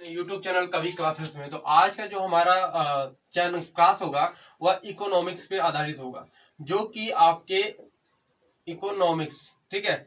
YouTube channel कभी classes में। तो आज का जो हमारा चैनल क्लास होगा वह इकोनॉमिक्स पे आधारित होगा, जो कि आपके इकोनॉमिक्स, ठीक है,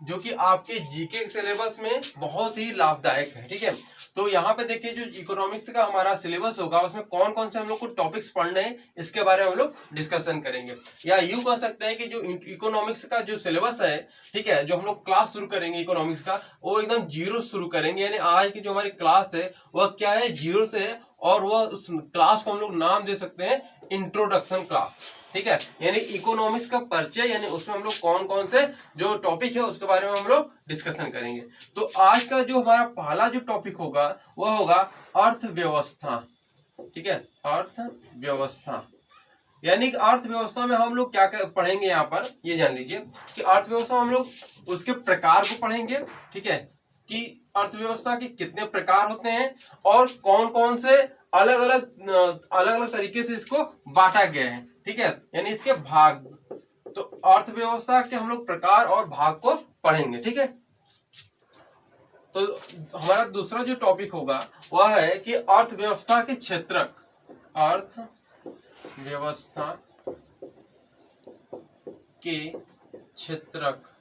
जो कि आपके जीके सिलेबस में बहुत ही लाभदायक है। ठीक है, तो यहाँ पे देखिए जो इकोनॉमिक्स का हमारा सिलेबस होगा उसमें कौन कौन से हम लोग को टॉपिक्स पढ़ने हैं इसके बारे में हम लोग डिस्कशन करेंगे, या यूं कह सकते हैं कि जो इकोनॉमिक्स का जो सिलेबस है, ठीक है, जो हम लोग क्लास शुरू करेंगे इकोनॉमिक्स का वो एकदम जीरो शुरू करेंगे। यानी आज की जो हमारी क्लास है वह क्या है, जीरो से है, और वह उस क्लास को हम लोग नाम दे सकते हैं इंट्रोडक्शन क्लास। ठीक है, यानी इकोनॉमिक्स का परिचय, यानी उसमें हम लोग कौन कौन से जो टॉपिक है उसके बारे में हम लोग डिस्कशन करेंगे। तो आज का जो हमारा पहला जो टॉपिक होगा वह होगा अर्थव्यवस्था। ठीक है, अर्थव्यवस्था, यानी कि अर्थव्यवस्था में हम लोग क्या पढ़ेंगे, यहाँ पर ये जान लीजिए कि अर्थव्यवस्था में हम लोग उसके प्रकार को पढ़ेंगे। ठीक है, कि अर्थव्यवस्था के कितने प्रकार होते हैं और कौन कौन से अलग अलग तरीके से इसको बांटा गया है। ठीक है, यानी इसके भाग, तो अर्थव्यवस्था के हम लोग प्रकार और भाग को पढ़ेंगे। ठीक है, तो हमारा दूसरा जो टॉपिक होगा वह है कि अर्थव्यवस्था के क्षेत्रक, अर्थव्यवस्था के क्षेत्रक।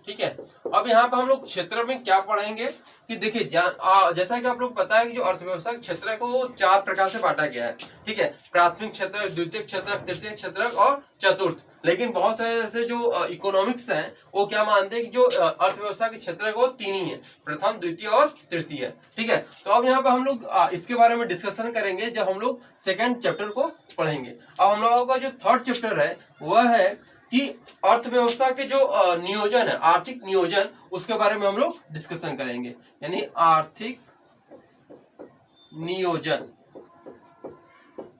ठीक है, अब यहाँ पर हम लोग क्षेत्र में क्या पढ़ेंगे कि देखिए जैसा कि आप लोग पता है कि जो अर्थव्यवस्था के क्षेत्र है वो 4 प्रकार से बांटा गया है। ठीक है, प्राथमिक क्षेत्र, द्वितीय क्षेत्र, तृतीय क्षेत्र और चतुर्थ। लेकिन बहुत सारे ऐसे जो इकोनॉमिक्स हैं वो क्या मानते हैं कि जो अर्थव्यवस्था के क्षेत्र है वो 3 ही है, प्रथम, द्वितीय और तृतीय। ठीक है, तो अब यहाँ पर हम लोग इसके बारे में डिस्कशन करेंगे जब हम लोग सेकेंड चैप्टर को पढ़ेंगे। अब हम लोगों का जो थर्ड चैप्टर है वह है कि अर्थव्यवस्था के जो नियोजन है, आर्थिक नियोजन, उसके बारे में हम लोग डिस्कशन करेंगे, यानी आर्थिक नियोजन।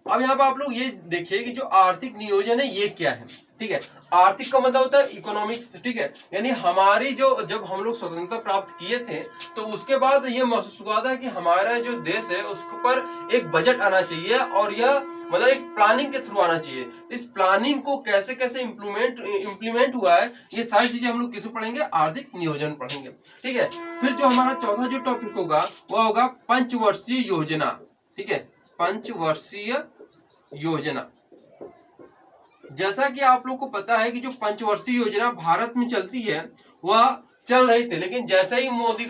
अब यहाँ पर आप लोग ये देखिए कि जो आर्थिक नियोजन है ये क्या है। ठीक है, आर्थिक का मतलब होता है इकोनॉमिक्स। ठीक है, यानी हमारी जो जब हम लोग स्वतंत्रता प्राप्त किए थे तो उसके बाद ये महसूस हुआ था कि हमारा जो देश है उसके ऊपर एक बजट आना चाहिए, और यह मतलब एक प्लानिंग के थ्रू आना चाहिए। इस प्लानिंग को कैसे कैसे इम्प्लीमेंट हुआ है ये सारी चीजें हम लोग किसे पढ़ेंगे, आर्थिक नियोजन पढ़ेंगे। ठीक है, फिर जो हमारा चौथा जो टॉपिक होगा वह होगा पंचवर्षीय योजना। ठीक है, पंचवर्षीय योजना। जैसा कि आप लोग को पता है कि जो पंचवर्षीय योजना भारत में चलती है वह चल रही थी, लेकिन जैसे ही मोदी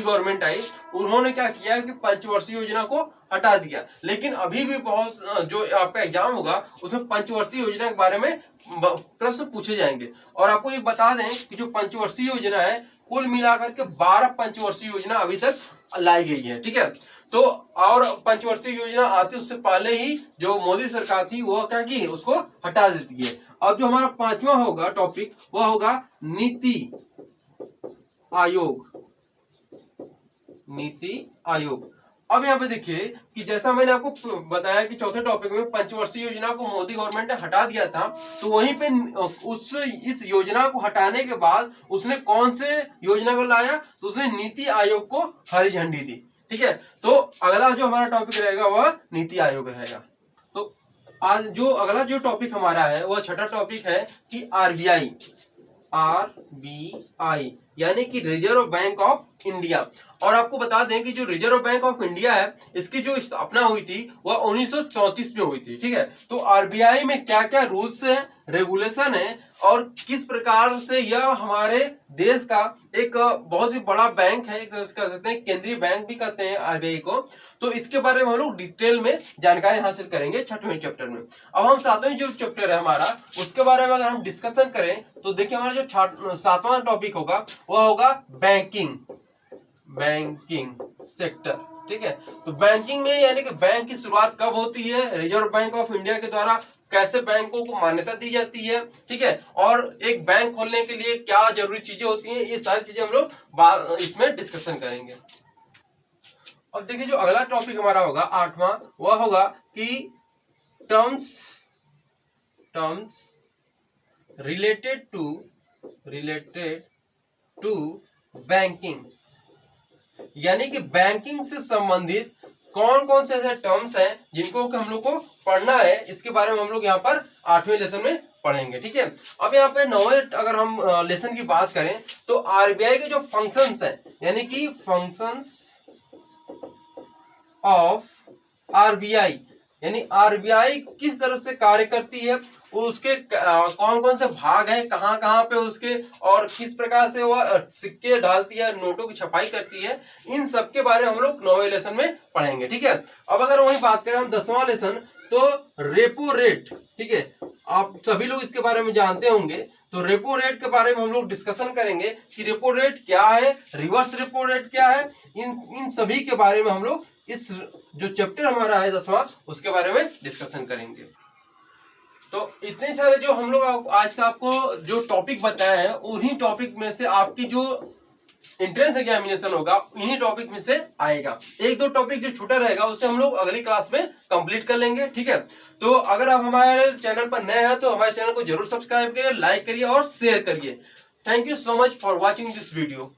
गवर्नमेंट आई उन्होंने क्या किया कि पंचवर्षीय योजना को हटा दिया। लेकिन अभी भी बहुत जो आपका एग्जाम होगा उसमें पंचवर्षीय योजना के बारे में प्रश्न पूछे जाएंगे। और आपको ये बता दें कि जो पंचवर्षीय योजना है कुल मिलाकर के 12 पंचवर्षीय योजना अभी तक लाई गई है। ठीक है, तो और पंचवर्षीय योजना आती उससे पहले ही जो मोदी सरकार थी वो क्या की, उसको हटा देती है। अब जो हमारा पांचवा होगा टॉपिक वह होगा नीति आयोग। नीति आयोग। अब यहाँ पे देखिए कि जैसा मैंने आपको बताया कि चौथे टॉपिक में पंचवर्षीय योजना को मोदी गवर्नमेंट ने हटा दिया था, तो वहीं पे इस योजना को हटाने के बाद उसने कौन से योजना को लाया, तो उसने नीति आयोग को हरी झंडी दी। ठीक है, तो अगला जो हमारा टॉपिक रहेगा वह नीति आयोग रहेगा। तो आज जो अगला जो टॉपिक हमारा है वह छठा टॉपिक है कि आरबीआई, आरबीआई यानी कि रिजर्व बैंक ऑफ इंडिया। और आपको बता दें कि जो रिजर्व बैंक ऑफ इंडिया है इसकी जो स्थापना हुई थी वह 1934 में हुई थी। ठीक है, तो आरबीआई में क्या क्या रूल्स है, रेगुलेशन है, और किस प्रकार से यह हमारे देश का एक बहुत ही बड़ा बैंक है, एक तरह से कह सकते हैं केंद्रीय बैंक भी कहते हैं आरबीआई को। तो इसके बारे में हम लोग डिटेल में जानकारी हासिल करेंगे छठवें चैप्टर में। अब हम सातवें जो चैप्टर है हमारा उसके बारे में अगर हम डिस्कशन करें तो देखिए हमारा जो सातवां टॉपिक होगा वह होगा बैंकिंग, बैंकिंग सेक्टर। ठीक है, तो बैंकिंग में यानी कि बैंक की शुरुआत कब होती है, रिजर्व बैंक ऑफ इंडिया के द्वारा कैसे बैंकों को मान्यता दी जाती है। ठीक है, और एक बैंक खोलने के लिए क्या जरूरी चीजें होती हैं, ये सारी चीजें हम लोग इसमें डिस्कशन करेंगे। अब देखिए जो अगला टॉपिक हमारा होगा आठवां, वह होगा कि टर्म्स रिलेटेड टू बैंकिंग, यानी कि बैंकिंग से संबंधित कौन कौन से ऐसे टर्म्स हैं जिनको हम लोग को पढ़ना है, इसके बारे में हम लोग यहाँ पर 8वें लेसन में पढ़ेंगे। ठीक है, अब यहाँ पे 9वें अगर हम लेसन की बात करें तो आरबीआई के जो फंक्शंस हैं, यानी कि फंक्शंस ऑफ आरबीआई, यानी आरबीआई किस तरह से कार्य करती है, उसके कौन कौन से भाग हैं, कहाँ कहाँ पे उसके, और किस प्रकार से वह सिक्के डालती है, नोटों की छपाई करती है, इन सब के बारे में हम लोग 9वें लेसन में पढ़ेंगे। ठीक है, अब अगर वही बात करें हम 10वां लेसन, तो रेपो रेट, ठीक है, आप सभी लोग इसके बारे में जानते होंगे, तो रेपो रेट के बारे में हम लोग डिस्कशन करेंगे कि रेपो रेट क्या है, रिवर्स रेपो रेट क्या है, इन सभी के बारे में हम लोग इस जो चैप्टर हमारा है 10वां उसके बारे में डिस्कशन करेंगे। तो इतने सारे जो हम लोग आज का आपको जो टॉपिक बताए हैं, उन्हीं टॉपिक में से आपकी जो एंट्रेंस एग्जामिनेशन होगा इन्हीं टॉपिक में से आएगा। एक दो टॉपिक जो छूटा रहेगा उसे हम लोग अगली क्लास में कंप्लीट कर लेंगे। ठीक है, तो अगर आप हमारे चैनल पर नए हैं तो हमारे चैनल को जरूर सब्सक्राइब करिए, लाइक करिए और शेयर करिए। Thank you so much for watching this video.